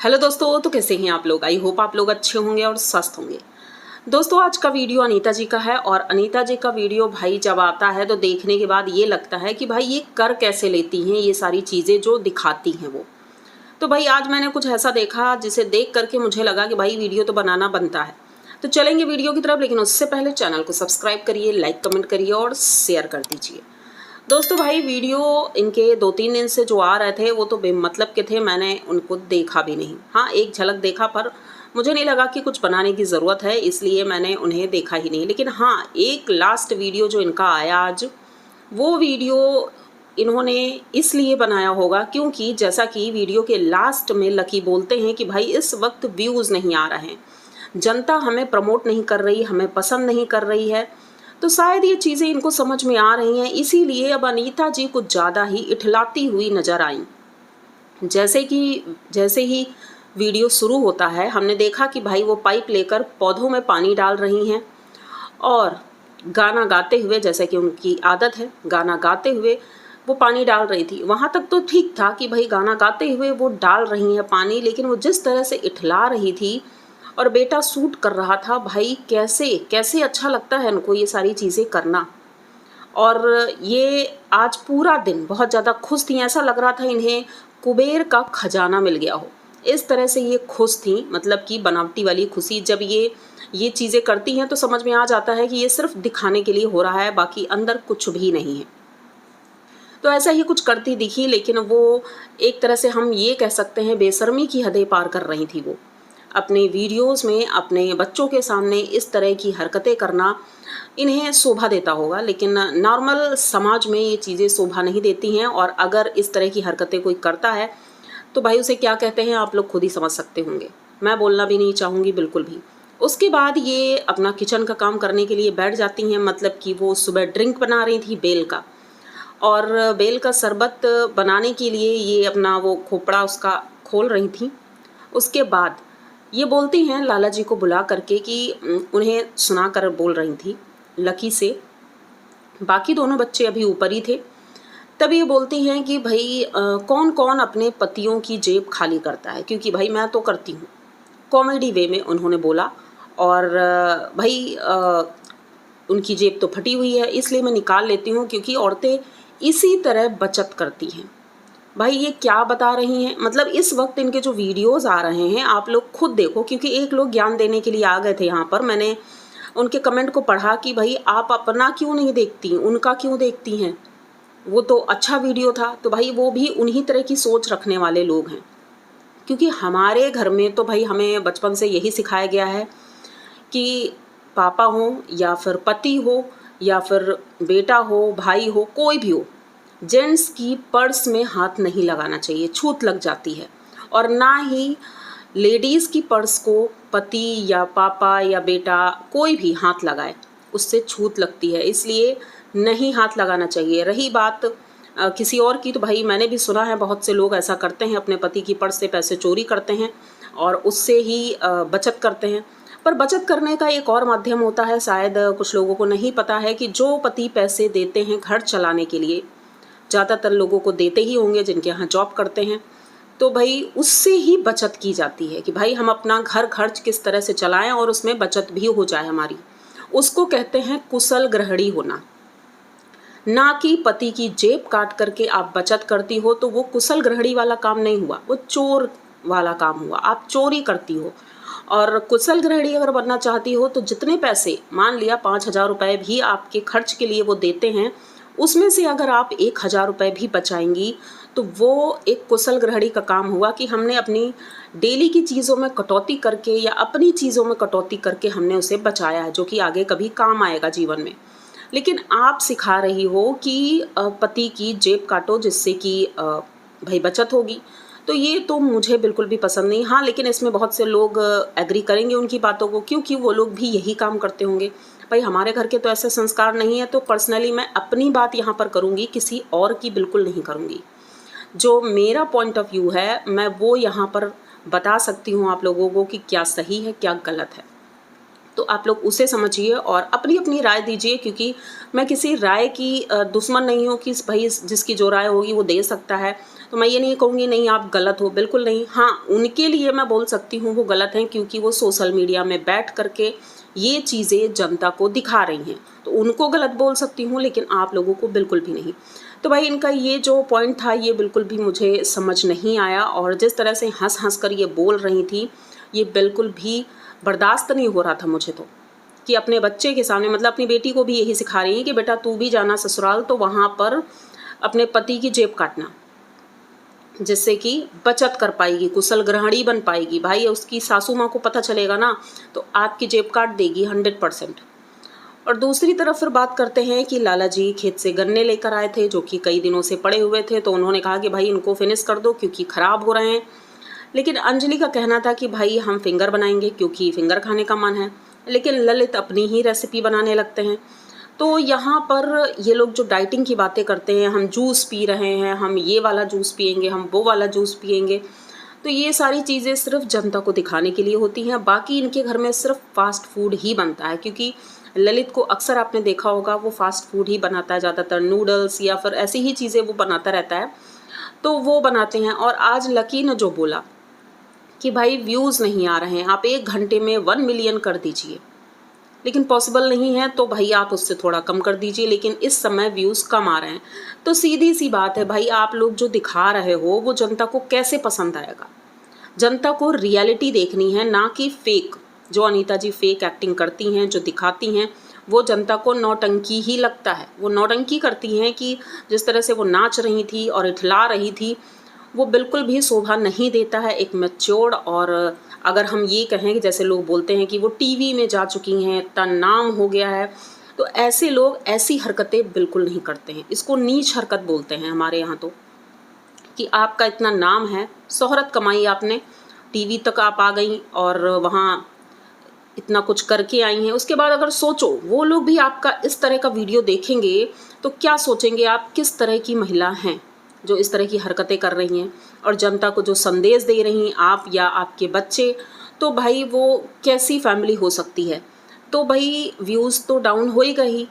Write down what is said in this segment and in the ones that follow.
Hello दोस्तों, तो कैसे हैं आप लोग। आई होप आप लोग अच्छे होंगे और स्वस्थ होंगे। दोस्तों, आज का वीडियो अनीता जी का है और अनीता जी का वीडियो भाई जब आता है तो देखने के बाद ये लगता है कि भाई ये कर कैसे लेती हैं ये सारी चीज़ें जो दिखाती हैं वो। तो भाई आज मैंने कुछ ऐसा देखा जिसे देख करके मुझे लगा कि भाई वीडियो तो बनाना बनता है। तो चलेंगे वीडियो की तरफ, लेकिन उससे पहले चैनल को सब्सक्राइब करिए, लाइक कमेंट करिए और शेयर कर दीजिए। दोस्तों भाई वीडियो इनके 2-3 दिन से जो आ रहे थे वो तो बेमतलब के थे, मैंने उनको देखा भी नहीं। हाँ, एक झलक देखा पर मुझे नहीं लगा कि कुछ बनाने की ज़रूरत है, इसलिए मैंने उन्हें देखा ही नहीं। लेकिन हाँ, एक लास्ट वीडियो जो इनका आया आज, वो वीडियो इन्होंने इसलिए बनाया होगा क्योंकि जैसा कि वीडियो के लास्ट में लकी बोलते हैं कि भाई इस वक्त व्यूज़ नहीं आ रहे हैं, जनता हमें प्रमोट नहीं कर रही, हमें पसंद नहीं कर रही है। तो शायद ये चीज़ें इनको समझ में आ रही हैं, इसीलिए अब अनीता जी कुछ ज़्यादा ही इठलाती हुई नज़र आईं। जैसे ही वीडियो शुरू होता है, हमने देखा कि भाई वो पाइप लेकर पौधों में पानी डाल रही हैं और गाना गाते हुए, जैसे कि उनकी आदत है, गाना गाते हुए वो पानी डाल रही थी। वहाँ तक तो ठीक था कि भाई गाना गाते हुए वो डाल रही हैं पानी, लेकिन वो जिस तरह से इठला रही थी और बेटा शूट कर रहा था, भाई कैसे कैसे अच्छा लगता है इनको ये सारी चीज़ें करना। और ये आज पूरा दिन बहुत ज़्यादा खुश थी, ऐसा लग रहा था इन्हें कुबेर का खजाना मिल गया हो, इस तरह से ये खुश थी। मतलब कि बनावटी वाली खुशी। जब ये चीज़ें करती हैं तो समझ में आ जाता है कि ये सिर्फ दिखाने के लिए हो रहा है, बाकी अंदर कुछ भी नहीं है। तो ऐसा ही कुछ करती दिखी, लेकिन वो एक तरह से हम ये कह सकते हैं बेशर्मी की हदें पार कर रही थी। वो अपने वीडियोस में अपने बच्चों के सामने इस तरह की हरकतें करना इन्हें शोभा देता होगा, लेकिन नॉर्मल समाज में ये चीज़ें शोभा नहीं देती हैं। और अगर इस तरह की हरकतें कोई करता है तो भाई उसे क्या कहते हैं आप लोग खुद ही समझ सकते होंगे, मैं बोलना भी नहीं चाहूँगी बिल्कुल भी। उसके बाद ये अपना किचन का काम करने के लिए बैठ जाती हैं। मतलब कि वो सुबह ड्रिंक बना रही थी बेल का, और बेल का शरबत बनाने के लिए ये अपना वो खोपड़ा उसका खोल रही थी। उसके बाद ये बोलती हैं लाला जी को बुला करके कि उन्हें सुना कर बोल रही थी लकी से, बाकी दोनों बच्चे अभी ऊपर ही थे। तब ये बोलती हैं कि भाई कौन कौन अपने पतियों की जेब खाली करता है, क्योंकि भाई मैं तो करती हूँ। कॉमेडी वे में उन्होंने बोला। और भाई उनकी जेब तो फटी हुई है, इसलिए मैं निकाल लेती हूँ, क्योंकि औरतें इसी तरह बचत करती हैं। भाई ये क्या बता रही हैं, मतलब इस वक्त इनके जो वीडियोस आ रहे हैं आप लोग खुद देखो, क्योंकि एक लोग ज्ञान देने के लिए आ गए थे यहाँ पर। मैंने उनके कमेंट को पढ़ा कि भाई आप अपना क्यों नहीं देखती, उनका क्यों देखती हैं, वो तो अच्छा वीडियो था। तो भाई वो भी उन्हीं तरह की सोच रखने वाले लोग हैं, क्योंकि हमारे घर में तो भाई हमें बचपन से यही सिखाया गया है कि पापा हो या फिर पति हो या फिर बेटा हो, भाई हो, कोई भी हो, जेंट्स की पर्स में हाथ नहीं लगाना चाहिए, छूत लग जाती है। और ना ही लेडीज़ की पर्स को पति या पापा या बेटा कोई भी हाथ लगाए, उससे छूत लगती है, इसलिए नहीं हाथ लगाना चाहिए। रही बात किसी और की, तो भाई मैंने भी सुना है बहुत से लोग ऐसा करते हैं, अपने पति की पर्स से पैसे चोरी करते हैं और उससे ही बचत करते हैं। पर बचत करने का एक और माध्यम होता है, शायद कुछ लोगों को नहीं पता है कि जो पति पैसे देते हैं घर चलाने के लिए, ज़्यादातर लोगों को देते ही होंगे जिनके यहाँ जॉब करते हैं, तो भाई उससे ही बचत की जाती है कि भाई हम अपना घर खर्च किस तरह से चलाएं और उसमें बचत भी हो जाए हमारी। उसको कहते हैं कुशल गृहिणी होना। ना कि पति की जेब काट करके आप बचत करती हो तो वो कुशल गृहिणी वाला काम नहीं हुआ, वो चोर वाला काम हुआ, आप चोरी करती हो। और कुशल गृहिणी अगर बनना चाहती हो तो जितने पैसे, मान लिया 5,000 रुपये भी आपके खर्च के लिए वो देते हैं, उसमें से अगर आप 1,000 रुपये भी बचाएंगी तो वो एक कुशल गृहिणी का काम हुआ कि हमने अपनी डेली की चीज़ों में कटौती करके या अपनी चीज़ों में कटौती करके हमने उसे बचाया है, जो कि आगे कभी काम आएगा जीवन में। लेकिन आप सिखा रही हो कि पति की जेब काटो जिससे कि भाई बचत होगी, तो ये तो मुझे बिल्कुल भी पसंद नहीं। हाँ, लेकिन इसमें बहुत से लोग एग्री करेंगे उनकी बातों को, क्योंकि वो लोग भी यही काम करते होंगे। भाई हमारे घर के तो ऐसे संस्कार नहीं है, तो पर्सनली मैं अपनी बात यहाँ पर करूँगी, किसी और की बिल्कुल नहीं करूँगी। जो मेरा पॉइंट ऑफ व्यू है मैं वो यहाँ पर बता सकती हूँ आप लोगों को कि क्या सही है क्या गलत है, तो आप लोग उसे समझिए और अपनी अपनी राय दीजिए। क्योंकि मैं किसी राय की दुश्मन नहीं हूँ कि भाई जिसकी जो राय होगी वो दे सकता है। तो मैं ये नहीं कहूँगी नहीं आप गलत हो, बिल्कुल नहीं। हाँ, उनके लिए मैं बोल सकती हूँ वो गलत हैं, क्योंकि वो सोशल मीडिया में बैठ करके ये चीज़ें जनता को दिखा रही हैं, तो उनको गलत बोल सकती हूँ, लेकिन आप लोगों को बिल्कुल भी नहीं। तो भाई इनका ये जो पॉइंट था ये बिल्कुल भी मुझे समझ नहीं आया, और जिस तरह से हंस हंस कर ये बोल रही थी ये बिल्कुल भी बर्दाश्त नहीं हो रहा था मुझे तो, कि अपने बच्चे के सामने, मतलब अपनी बेटी को भी यही सिखा रही हैं कि बेटा तू भी जाना ससुराल तो वहाँ पर अपने पति की जेब काटना, जिससे कि बचत कर पाएगी, कुशल गृहिणी बन पाएगी। भाई उसकी सासू माँ को पता चलेगा ना तो आपकी जेब काट देगी 100%। और दूसरी तरफ फिर बात करते हैं कि लाला जी खेत से गन्ने लेकर आए थे जो कि कई दिनों से पड़े हुए थे, तो उन्होंने कहा कि भाई इनको फिनिश कर दो क्योंकि ख़राब हो रहे हैं। लेकिन अंजलि का कहना था कि भाई हम फिंगर बनाएंगे क्योंकि फिंगर खाने का मन है, लेकिन ललित अपनी ही रेसिपी बनाने लगते हैं। तो यहाँ पर ये लोग जो डाइटिंग की बातें करते हैं, हम जूस पी रहे हैं, हम ये वाला जूस पिएंगे, हम वो वाला जूस पिएंगे, तो ये सारी चीज़ें सिर्फ जनता को दिखाने के लिए होती हैं। बाकी इनके घर में सिर्फ फास्ट फूड ही बनता है, क्योंकि ललित को अक्सर आपने देखा होगा वो फास्ट फूड ही बनाता है, ज़्यादातर नूडल्स या फिर ऐसी ही चीज़ें वो बनाता रहता है, तो वो बनाते हैं। और आज लकी ने जो बोला कि भाई व्यूज़ नहीं आ रहे हैं, आप 1 घंटे में 1 मिलियन कर दीजिए, लेकिन पॉसिबल नहीं है तो भाई आप उससे थोड़ा कम कर दीजिए, लेकिन इस समय व्यूज़ कम आ रहे हैं। तो सीधी सी बात है भाई, आप लोग जो दिखा रहे हो वो जनता को कैसे पसंद आएगा? जनता को रियलिटी देखनी है, ना कि फेक। जो अनीता जी फेक एक्टिंग करती हैं, जो दिखाती हैं, वो जनता को नौटंकी ही लगता है। वो नौटंकी करती हैं कि जिस तरह से वो नाच रही थी और इठला रही थी, वो बिल्कुल भी शोभा नहीं देता है एक मैच्योर्ड। और अगर हम ये कहें कि जैसे लोग बोलते हैं कि वो टीवी में जा चुकी हैं, इतना नाम हो गया है, तो ऐसे लोग ऐसी हरकतें बिल्कुल नहीं करते हैं। इसको नीच हरकत बोलते हैं हमारे यहाँ तो, कि आपका इतना नाम है, शोहरत कमाई आपने, टीवी तक आप आ गई और वहाँ इतना कुछ करके आई हैं। उसके बाद अगर सोचो वो लोग भी आपका इस तरह का वीडियो देखेंगे तो क्या सोचेंगे आप किस तरह की महिला हैं जो इस तरह की हरकतें कर रही हैं और जनता को जो संदेश दे रही हैं आप या आपके बच्चे, तो भाई वो कैसी फैमिली हो सकती है? तो भाई व्यूज़ तो डाउन हो ही गई।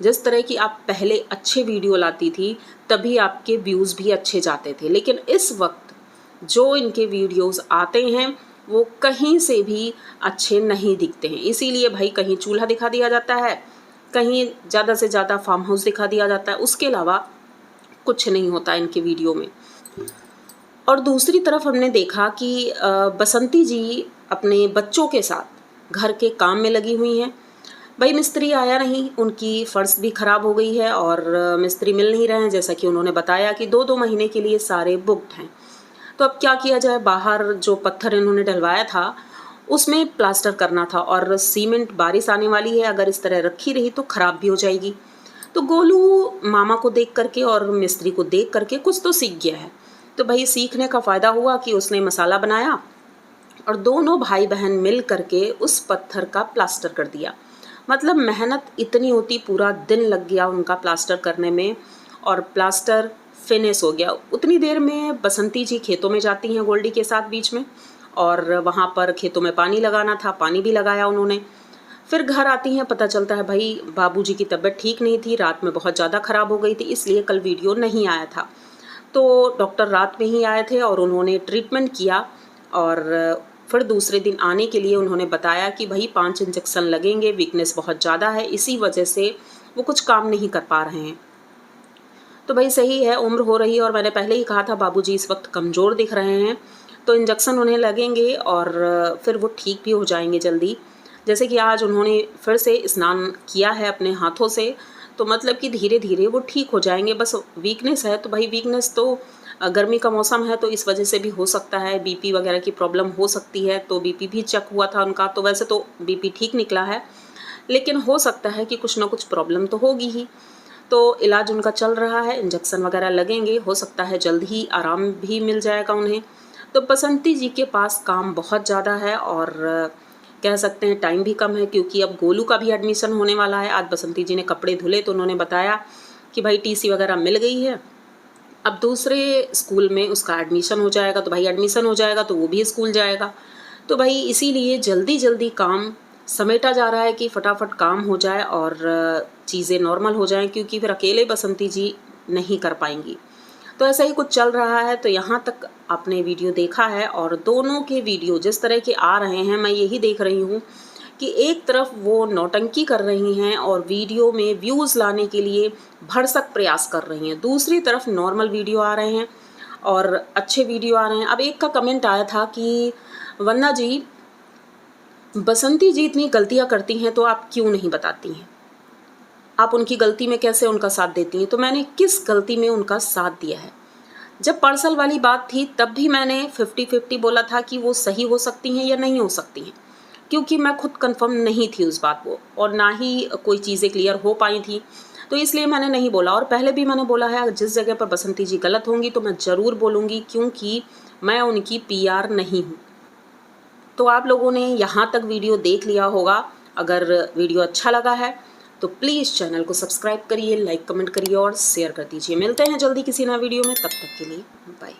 जिस तरह की आप पहले अच्छे वीडियो लाती थी तभी आपके व्यूज़ भी अच्छे जाते थे, लेकिन इस वक्त जो इनके वीडियोस आते हैं वो कहीं से भी अच्छे नहीं दिखते हैं। इसीलिए भाई कहीं चूल्हा दिखा दिया जाता है, कहीं ज़्यादा से ज़्यादा फार्म हाउस दिखा दिया जाता है, उसके अलावा कुछ नहीं होता इनके वीडियो में। और दूसरी तरफ हमने देखा कि बसंती जी अपने बच्चों के साथ घर के काम में लगी हुई हैं। भाई मिस्त्री आया नहीं, उनकी फ़र्श भी ख़राब हो गई है और मिस्त्री मिल नहीं रहे हैं, जैसा कि उन्होंने बताया कि 2-2 महीने के लिए सारे बुक्ड हैं। तो अब क्या किया जाए? बाहर जो पत्थर इन्होंने डलवाया था उसमें प्लास्टर करना था, और सीमेंट बारिश आने वाली है, अगर इस तरह रखी रही तो ख़राब भी हो जाएगी। तो गोलू मामा को देख करके और मिस्त्री को देख करके कुछ तो सीख गया है। तो भाई सीखने का फ़ायदा हुआ कि उसने मसाला बनाया और दोनों भाई बहन मिल करके उस पत्थर का प्लास्टर कर दिया। मतलब मेहनत इतनी होती, पूरा दिन लग गया उनका प्लास्टर करने में और प्लास्टर फिनिश हो गया। उतनी देर में बसंती जी खेतों में जाती हैं गोल्डी के साथ बीच में, और वहाँ पर खेतों में पानी लगाना था, पानी भी लगाया उन्होंने। फिर घर आती हैं, पता चलता है भाई बाबूजी की तबीयत ठीक नहीं थी, रात में बहुत ज़्यादा ख़राब हो गई थी, इसलिए कल वीडियो नहीं आया था। तो डॉक्टर रात में ही आए थे और उन्होंने ट्रीटमेंट किया, और फिर दूसरे दिन आने के लिए उन्होंने बताया कि भाई 5 इंजेक्शन लगेंगे, वीकनेस बहुत ज़्यादा है, इसी वजह से वो कुछ काम नहीं कर पा रहे हैं। तो भाई सही है, उम्र हो रही है, और मैंने पहले ही कहा था बाबूजी इस वक्त कमज़ोर दिख रहे हैं, तो इंजेक्शन उन्हें लगेंगे और फिर वो ठीक भी हो जाएंगे जल्दी। जैसे कि आज उन्होंने फिर से स्नान किया है अपने हाथों से, तो मतलब कि धीरे धीरे वो ठीक हो जाएंगे। बस वीकनेस है, तो भाई वीकनेस तो गर्मी का मौसम है तो इस वजह से भी हो सकता है, बीपी वगैरह की प्रॉब्लम हो सकती है, तो बीपी भी चेक हुआ था उनका, तो वैसे तो बीपी ठीक निकला है, लेकिन हो सकता है कि कुछ ना कुछ प्रॉब्लम तो होगी ही। तो इलाज उनका चल रहा है, इंजेक्शन वगैरह लगेंगे, हो सकता है जल्द ही आराम भी मिल जाएगा उन्हें। तो बसंती जी के पास काम बहुत ज़्यादा है और कह सकते हैं टाइम भी कम है, क्योंकि अब गोलू का भी एडमिशन होने वाला है। आज बसंती जी ने कपड़े धुले तो उन्होंने बताया कि भाई टीसी वगैरह मिल गई है, अब दूसरे स्कूल में उसका एडमिशन हो जाएगा, तो भाई एडमिशन हो जाएगा तो वो भी स्कूल जाएगा। तो भाई इसीलिए जल्दी जल्दी काम समेटा जा रहा है कि फटाफट काम हो जाए और चीज़ें नॉर्मल हो जाएं, क्योंकि फिर अकेले बसंती जी नहीं कर पाएंगी। तो ऐसा ही कुछ चल रहा है। तो यहाँ तक आपने वीडियो देखा है और दोनों के वीडियो जिस तरह के आ रहे हैं, मैं यही देख रही हूँ कि एक तरफ वो नौटंकी कर रही हैं और वीडियो में व्यूज़ लाने के लिए भरसक प्रयास कर रही हैं, दूसरी तरफ नॉर्मल वीडियो आ रहे हैं और अच्छे वीडियो आ रहे हैं। अब एक का कमेंट आया था कि वंदना जी, बसंती जी इतनी गलतियाँ करती हैं तो आप क्यों नहीं बताती हैं, आप उनकी गलती में कैसे उनका साथ देती हैं। तो मैंने किस गलती में उनका साथ दिया है? जब पार्सल वाली बात थी तब भी मैंने 50-50 बोला था कि वो सही हो सकती हैं या नहीं हो सकती हैं, क्योंकि मैं खुद कंफर्म नहीं थी उस बात को और ना ही कोई चीज़ें क्लियर हो पाई थी, तो इसलिए मैंने नहीं बोला। और पहले भी मैंने बोला है, जिस जगह पर बसंती जी गलत होंगी तो मैं ज़रूर बोलूँगी, क्योंकि मैं उनकी PR नहीं हूँ। तो आप लोगों ने यहाँ तक वीडियो देख लिया होगा। अगर वीडियो अच्छा लगा है तो प्लीज़ चैनल को सब्सक्राइब करिए, लाइक कमेंट करिए और शेयर कर दीजिए। मिलते हैं जल्दी किसी नए वीडियो में, तब तक के लिए बाय।